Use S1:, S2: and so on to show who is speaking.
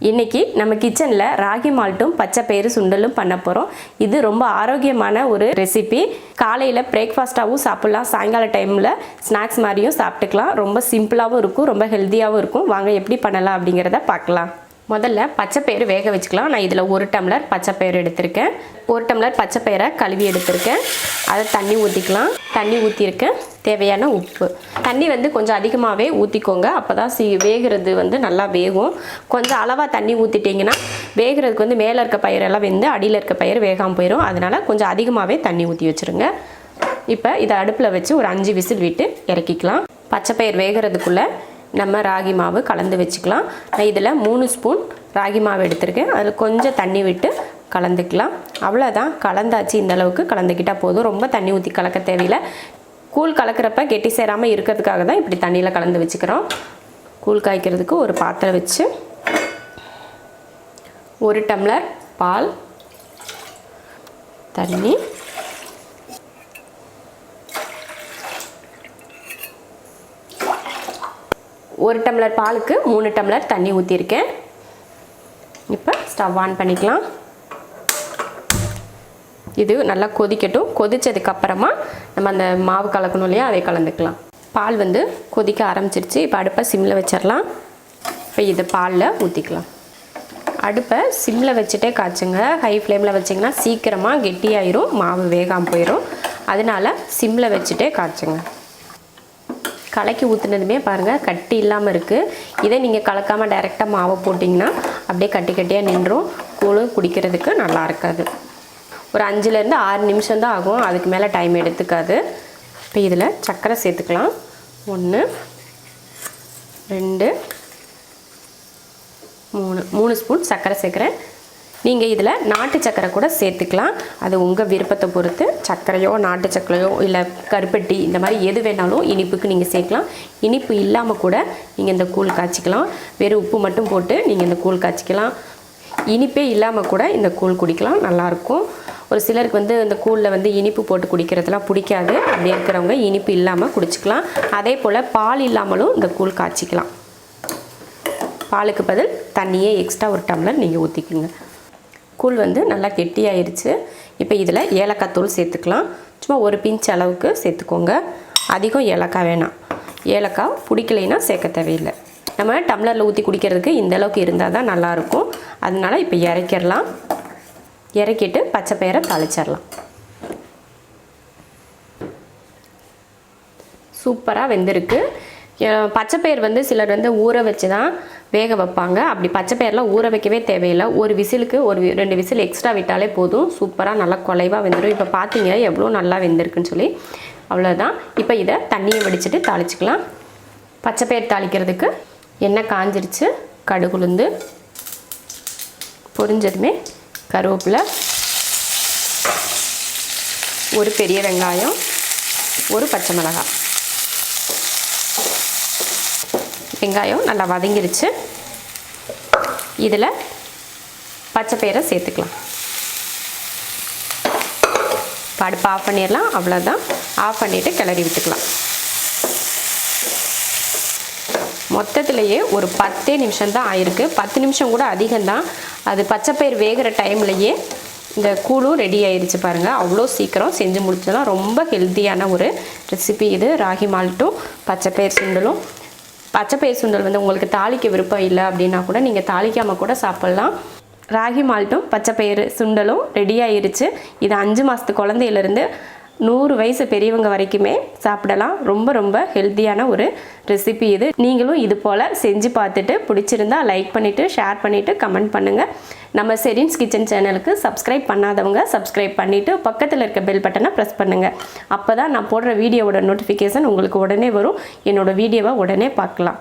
S1: இன்றைக்கி நம்ம கிச்சனில் ராகி மால்ட்டும் பச்சை பயிறு சுண்டலும் பண்ண போகிறோம். இது ரொம்ப ஆரோக்கியமான ஒரு ரெசிபி. காலையில் பிரேக்ஃபாஸ்ட்டாகவும் சாப்பிட்லாம், சாயங்கால டைமில் ஸ்நாக்ஸ் மாதிரியும் சாப்பிட்டுக்கலாம். ரொம்ப சிம்பிளாகவும் இருக்கும், ரொம்ப ஹெல்த்தியாகவும் இருக்கும். வாங்க எப்படி பண்ணலாம் அப்படிங்கிறத பார்க்கலாம். முதல்ல பச்சை பயிறு வேக வச்சுக்கலாம். நான் இதில் 1 டம்ளர் பச்சை பயிறு எடுத்திருக்கேன். 1 டம்ளர் பச்சை பயிரை கழுவி எடுத்திருக்கேன். அதை தண்ணி ஊற்றிக்கலாம். தண்ணி ஊற்றிருக்கேன். தேவையான உப்பு. தண்ணி கொஞ்சம் அதிகமாகவே ஊற்றிக்கோங்க. அப்போ தான் வேகிறது நல்லா வேகும். கொஞ்சம் அளவாக தண்ணி ஊற்றிட்டிங்கன்னா வேகிறதுக்கு மேலே இருக்க பயிரெல்லாம் வெந்து அடியில் இருக்க பயிர் வேகாமல் போயிடும். அதனால் கொஞ்சம் அதிகமாகவே தண்ணி ஊற்றி வச்சுருங்க. இப்போ இதை அடுப்பில் வச்சு ஒரு 5 விசில் விட்டு இறக்கிக்கலாம். பச்சை பயிர் வேகிறதுக்குள்ளே நம்ம ராகி மாவு கலந்து வச்சுக்கலாம். நான் இதில் 3 ஸ்பூன் ராகி மாவு எடுத்திருக்கேன். அதில் கொஞ்சம் தண்ணி விட்டு கலந்துக்கலாம். அவ்வளோதான், கலந்தாச்சு. இந்த அளவுக்கு கலந்துக்கிட்டால் போதும். ரொம்ப தண்ணி ஊற்றி கலக்க தேவையில்லை. கூழ் கலக்கிறப்ப கெட்டி சேராமல் இருக்கிறதுக்காக தான் இப்படி தண்ணியில் கலந்து வச்சுக்கிறோம். கூழ் காய்க்கிறதுக்கு ஒரு பாத்திரம் வச்சு 1 டம்ளர் பால், தண்ணி, ஒரு டம்ளர் பாலுக்கு 3 டம்ளர் தண்ணி ஊற்றிருக்கேன். இப்போ ஸ்டவ் ஆன் பண்ணிக்கலாம். இது நல்லா கொதிக்கட்டும். கொதித்ததுக்கப்புறமா நம்ம அந்த மாவு கலக்கணும் இல்லையா, அதை கலந்துக்கலாம். பால் கொதிக்க ஆரம்பிச்சிருச்சு. இப்போ அடுப்பை சிம்மில் வச்சிடலாம். இப்போ இது பாலில் ஊற்றிக்கலாம். அடுப்பை சிம்மில் வச்சுட்டே காய்ச்சுங்க. ஹை ஃப்ளேமில் வச்சிங்கன்னா சீக்கிரமாக கெட்டியாயிரும், மாவு வேகாமல் போயிடும். அதனால் சிம்மில் வச்சுட்டே காய்ச்சுங்க. கலக்கி ஊற்றுனதுமே பாருங்கள் கட்டி இல்லாமல் இருக்குது. இதை நீங்கள் கலக்காமல் டைரெக்டாக மாவை போட்டிங்கன்னா அப்படியே கட்டி கட்டியாக நின்றும். கூழ் குடிக்கிறதுக்கு நல்லா இருக்காது. ஒரு 5லேருந்து 6 நிமிஷம் தான் ஆகும், அதுக்கு மேலே டைம் எடுத்துக்காது. இப்போ இதில் சர்க்கரை சேர்த்துக்கலாம். 1 2 3 ஸ்பூன் சர்க்கரை சேர்க்குறேன். நீங்கள் இதில் நாட்டு சர்க்கரை கூட சேர்த்துக்கலாம். அது உங்கள் விருப்பத்தை பொறுத்து. சர்க்கரையோ நாட்டு சர்க்கரையோ இல்லை கருப்பட்டி இந்த மாதிரி எது வேணாலும் இனிப்புக்கு நீங்கள் சேர்க்கலாம். இனிப்பு இல்லாமல் கூட நீங்கள் இந்த கூழ் காய்ச்சிக்கலாம். வெறும் உப்பு மட்டும் போட்டு நீங்கள் இந்த கூழ் காய்ச்சிக்கலாம். இனிப்பே இல்லாமல் கூட இந்த கூழ் குடிக்கலாம், நல்லாயிருக்கும். ஒரு சிலருக்கு இந்த கூழில் இனிப்பு போட்டு குடிக்கிறதுலாம் பிடிக்காது. அப்படி இருக்கிறவங்க இனிப்பு இல்லாமல் குடிச்சிக்கலாம். அதே போல் பால் இல்லாமலும் இந்த கூழ் காய்ச்சிக்கலாம். பாலுக்கு பதில் தண்ணியே எக்ஸ்ட்ரா 1 டம்ளர் நீங்கள் ஊற்றிக்குங்க. கூழ் நல்லா கெட்டியாயிருச்சு. இப்போ இதில் ஏலக்காய் தூள் சேர்த்துக்கலாம். சும்மா ஒரு பிஞ்ச் அளவுக்கு சேர்த்துக்கோங்க. அதிகம் ஏலக்காய் வேணாம். ஏலக்காய் பிடிக்கலைன்னா சேர்க்க தேவையில்லை. நம்ம டம்ளரில் ஊற்றி குடிக்கிறதுக்கு இந்த அளவுக்கு இருந்தால் தான் நல்லாயிருக்கும். அதனால் இப்போ இறக்கிடலாம். இறக்கிட்டு பச்சை பயிரை தாளிச்சிடலாம். சூப்பராக வெந்திருக்கு. பச்சை பயிர் சிலர் ஊற வச்சு தான் வேக வைப்பாங்க. அப்படி பச்சை பயிரெலாம் ஊற வைக்கவே தேவையில்லை. ஒரு விசிலுக்கு ஒரு 2 விசில் எக்ஸ்ட்ரா விட்டாலே போதும். சூப்பராக நல்லா குலைவாக வெந்துடும். இப்போ பார்த்தீங்க எவ்வளோ நல்லா வெந்திருக்குன்னு சொல்லி. அவ்வளோதான். இப்போ இதை தண்ணியை வடிச்சிட்டு தாளிச்சிக்கலாம். பச்சை பயிர் தாளிக்கிறதுக்கு எண்ணெய் காஞ்சிருச்சு. கடுகுளுந்து பொரிஞ்சதுமே கருவேப்பிலை, ஒரு பெரிய வெங்காயம், ஒரு பச்சை மிளகாய். வெங்காயம் நல்லா வதங்கிருச்சு. இதில் பச்சை பயிரை சேர்த்துக்கலாம். அடுப்பு ஆஃப் பண்ணிடலாம். அவ்வளோதான். ஆஃப் பண்ணிவிட்டு கிளறி விட்டுக்கலாம். மொத்தத்திலேயே ஒரு 10 நிமிஷம் தான் ஆயிருக்கு. 10 நிமிஷம் கூட அதிகம்தான். அது பச்சை பயிர் வேகிற டைம்லையே இந்த கூழும் ரெடி ஆயிடுச்சு பாருங்கள். அவ்வளோ சீக்கிரம் செஞ்சு முடிச்சலாம். ரொம்ப ஹெல்த்தியான ஒரு ரெசிபி இது. ராகி மால்ட்டும் பச்சை பயிர் சுண்டலும். பச்சை பயிர் சுண்டல் உங்களுக்கு தாளிக்க விருப்பம் இல்லை அப்படின்னா கூட நீங்கள் தாளிக்காமல் கூட சாப்பிட்லாம். ராகி மால்ட்டும் பச்சை பயிறு சுண்டலும் ரெடி ஆயிருச்சு. இது 5 மாதத்து குழந்தையிலேருந்து 100 வயசு பெரியவங்க வரைக்குமே சாப்பிடலாம். ரொம்ப ரொம்ப ஹெல்த்தியான ஒரு ரெசிபி இது. நீங்களும் இது போல் செஞ்சு பார்த்துட்டு பிடிச்சிருந்தா லைக் பண்ணிவிட்டு ஷேர் பண்ணிவிட்டு கமெண்ட் பண்ணுங்கள். நம்ம செரின்ஸ் கிச்சன் சேனலுக்கு சப்ஸ்கிரைப் பண்ணாதவங்க சப்ஸ்கிரைப் பண்ணிவிட்டு பக்கத்தில் இருக்க பெல் பட்டனை ப்ரெஸ் பண்ணுங்கள். அப்போ தான் நான் போடுற வீடியோவோட நோட்டிஃபிகேஷன் உங்களுக்கு உடனே வரும். என்னோடய வீடியோவை உடனே பார்க்கலாம்.